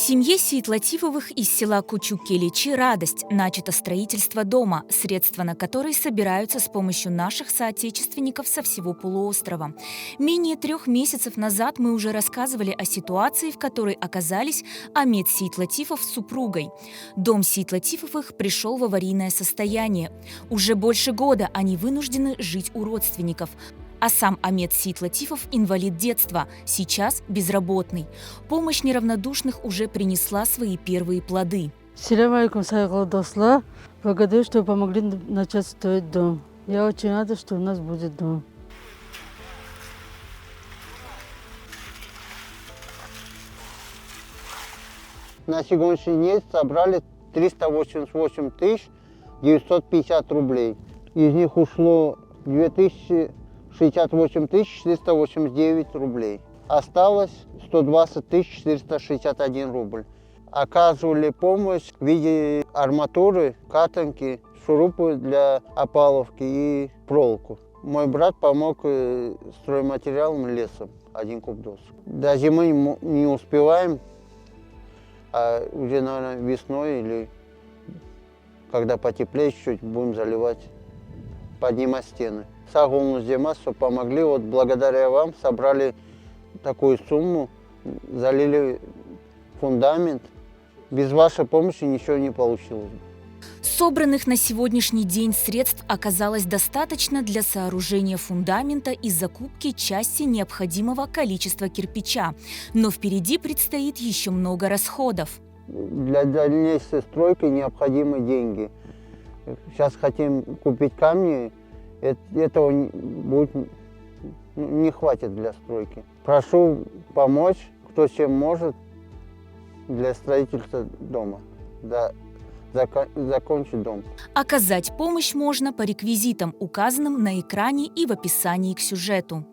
Семье Сейитлатифовых из села Кучук-Келичи радость. Начато строительство дома, средства на который собираются с помощью наших соотечественников со всего полуострова. Менее 3 месяцев назад мы уже рассказывали о ситуации, в которой оказались Амет Сейитлатифов с супругой. Дом Сейитлатифовых пришел в аварийное состояние. Уже больше года они вынуждены жить у родственников. А сам Амет Сейитлатифов – инвалид детства, сейчас безработный. Помощь неравнодушных уже принесла свои первые плоды. Салям алейкум, досла. Благодарю, что помогли начать строить дом. Я очень рада, что у нас будет дом. На сегодняшний день собрали 388 950 рублей. Из них ушло 2068 489 рублей. Осталось 120 461 рубль. Оказывали помощь в виде арматуры, катанки, шурупы для опаловки и проволоку. Мой брат помог стройматериалом, лесом, 1 куб досок. До зимы не успеваем, а уже, наверное, весной или когда потеплее чуть будем заливать, поднимать стены. Сагулну Демас, что помогли, вот благодаря вам собрали такую сумму, залили фундамент. Без вашей помощи ничего не получилось. Собранных на сегодняшний день средств оказалось достаточно для сооружения фундамента и закупки части необходимого количества кирпича. Но впереди предстоит еще много расходов. Для дальнейшей стройки необходимы деньги. Сейчас хотим купить камни, этого будет, не хватит для стройки. Прошу помочь, кто чем может, для строительства дома. Закончить дом. Оказать помощь можно по реквизитам, указанным на экране и в описании к сюжету.